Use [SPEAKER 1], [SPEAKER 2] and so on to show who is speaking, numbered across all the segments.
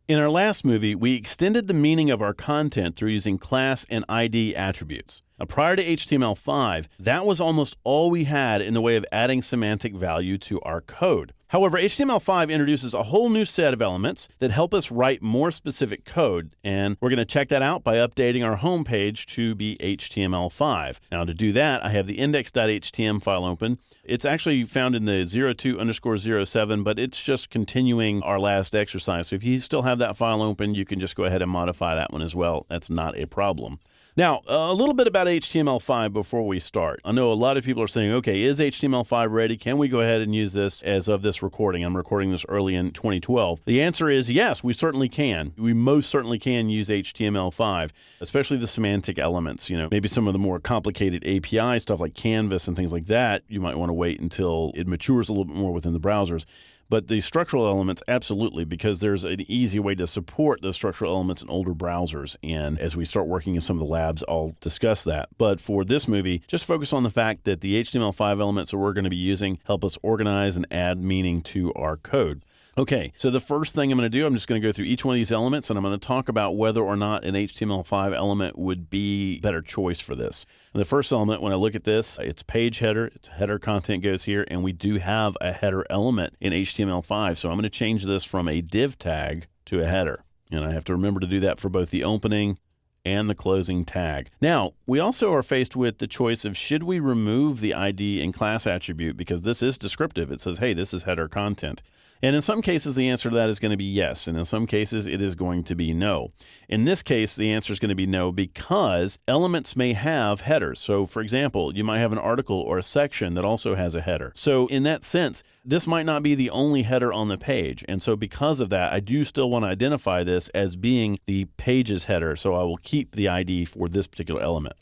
[SPEAKER 1] In our last movie, we extended the meaning of our content through using class and ID attributes. Now, prior to HTML5, that was almost all we had in the way of adding semantic value to our code. However, HTML5 introduces a whole new set of elements that help us write more specific code, and we're going to check that out by updating our home page to be HTML5. Now, to do that, I have the index.html file open. It's actually found in the 02_07, but it's just continuing our last exercise. So if you still have that file open, you can just go ahead and modify that one as well. That's not a problem. Now, a little bit about HTML5 before we start. I know a lot of people are saying, okay, is HTML5 ready? Can we go ahead and use this as of this recording? I'm recording this early in 2012. The answer is yes, we certainly can. We most certainly can use HTML5, especially the semantic elements. Maybe some of the more complicated API stuff like Canvas and things like that, you might want to wait until it matures a little bit more within the browsers. But the structural elements, absolutely, because there's an easy way to support those structural elements in older browsers. And as we start working in some of the labs, I'll discuss that. But for this movie, just focus on the fact that the HTML5 elements that we're going to be using help us organize and add meaning to our code. Okay, so the first thing I'm going to do, I'm just going to go through each one of these elements, and I'm going to talk about whether or not an HTML5 element would be a better choice for this. And the first element, when I look at this, it's page header, it's header content goes here, and we do have a header element in HTML5. So I'm going to change this from a div tag to a header. And I have to remember to do that for both the opening and the closing tag. Now, we also are faced with the choice of should we remove the ID and class attribute, because this is descriptive. It says, hey, this is header content. And in some cases, the answer to that is going to be yes. And in some cases, it is going to be no. In this case, the answer is going to be no because elements may have headers. So, for example, you might have an article or a section that also has a header. So in that sense, this might not be the only header on the page. And so because of that, I do still want to identify this as being the page's header. So I will keep the ID for this particular element.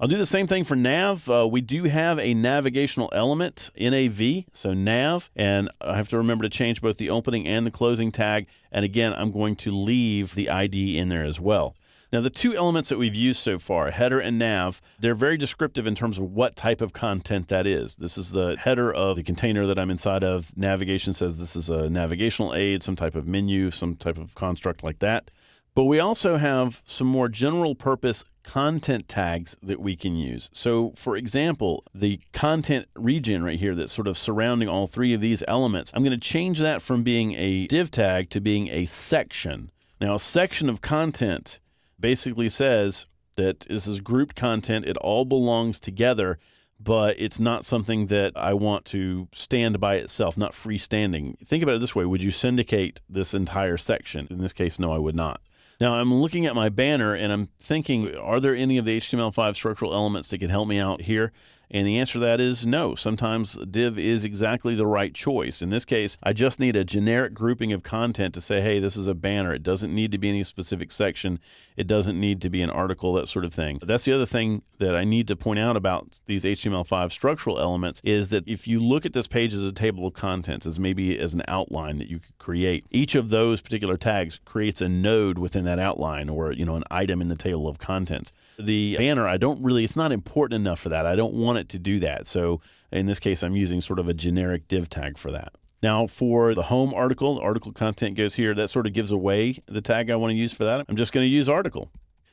[SPEAKER 1] I'll do the same thing for nav. We do have a navigational element, NAV, so nav, and I have to remember to change both the opening and the closing tag. And again, I'm going to leave the ID in there as well. Now, the two elements that we've used so far, header and nav, they're very descriptive in terms of what type of content that is. This is the header of the container that I'm inside of. Navigation says this is a navigational aid, some type of menu, some type of construct like that. But we also have some more general purpose content tags that we can use. So for example, the content region right here that's sort of surrounding all three of these elements, I'm going to change that from being a div tag to being a section. Now, a section of content basically says that this is grouped content. It all belongs together, but it's not something that I want to stand by itself, not freestanding. Think about it this way. Would you syndicate this entire section? In this case, no, I would not. Now, I'm looking at my banner and I'm thinking, are there any of the HTML5 structural elements that can help me out here? And the answer to that is no. Sometimes div is exactly the right choice. In this case, I just need a generic grouping of content to say, hey, this is a banner. It doesn't need to be any specific section. It doesn't need to be an article, that sort of thing. That's the other thing that I need to point out about these HTML5 structural elements is that if you look at this page as a table of contents, as maybe as an outline that you could create, each of those particular tags creates a node within that outline or, an item in the table of contents. The banner, it's not important enough for that. I don't want it to do that. So in this case, I'm using sort of a generic div tag for that. Now for the home article content goes here. That sort of gives away the tag I want to use for that. I'm just going to use article.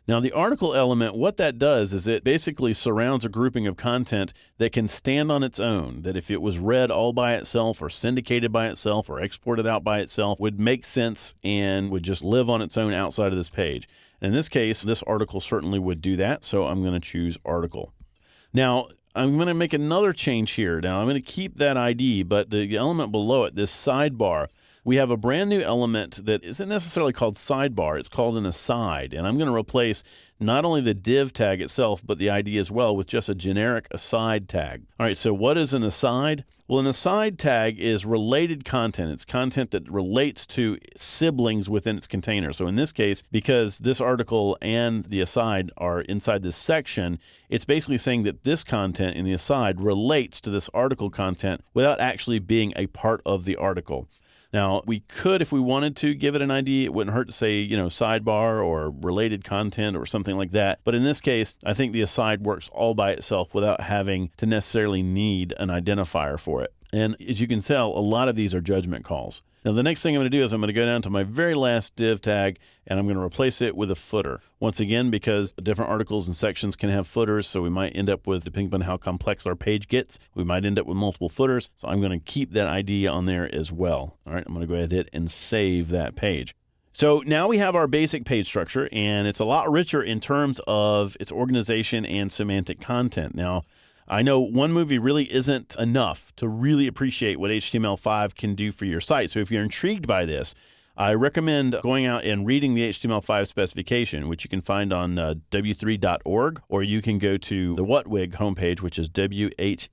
[SPEAKER 1] Now the article element, what that does is it basically surrounds a grouping of content that can stand on its own, that if it was read all by itself or syndicated by itself or exported out by itself would make sense and would just live on its own outside of this page. In this case, this article certainly would do that, so I'm going to choose article. Now, I'm going to make another change here. Now, I'm going to keep that ID, but the element below it, this sidebar, we have a brand new element that isn't necessarily called sidebar. It's called an aside, and I'm going to replace not only the div tag itself, but the ID as well with just a generic aside tag. All right, so what is an aside? Well, an aside tag is related content. It's content that relates to siblings within its container. So in this case, because this article and the aside are inside this section, it's basically saying that this content in the aside relates to this article content without actually being a part of the article. Now, we could, if we wanted to, give it an ID. It wouldn't hurt to say, sidebar or related content or something like that. But in this case, I think the aside works all by itself without having to necessarily need an identifier for it. And as you can tell, a lot of these are judgment calls. Now, the next thing I'm going to do is I'm going to go down to my very last div tag, and I'm going to replace it with a footer. Once again, because different articles and sections can have footers, so we might end up with, depending on how complex our page gets, we might end up with multiple footers. So I'm going to keep that ID on there as well. All right, I'm going to go ahead and save that page. So now we have our basic page structure, and it's a lot richer in terms of its organization and semantic content. Now, I know one movie really isn't enough to really appreciate what HTML5 can do for your site. So if you're intrigued by this, I recommend going out and reading the HTML5 specification, which you can find on w3.org, or you can go to the WhatWig homepage, which is whatwg.org,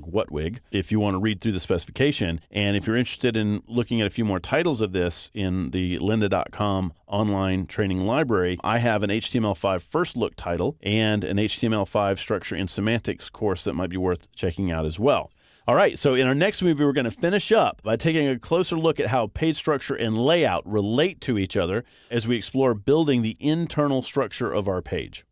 [SPEAKER 1] WhatWig, if you want to read through the specification. And if you're interested in looking at a few more titles of this in the lynda.com online training library, I have an HTML5 first look title and an HTML5 structure and semantics course that might be worth checking out as well. All right, so in our next movie, we're going to finish up by taking a closer look at how page structure and layout relate to each other as we explore building the internal structure of our page.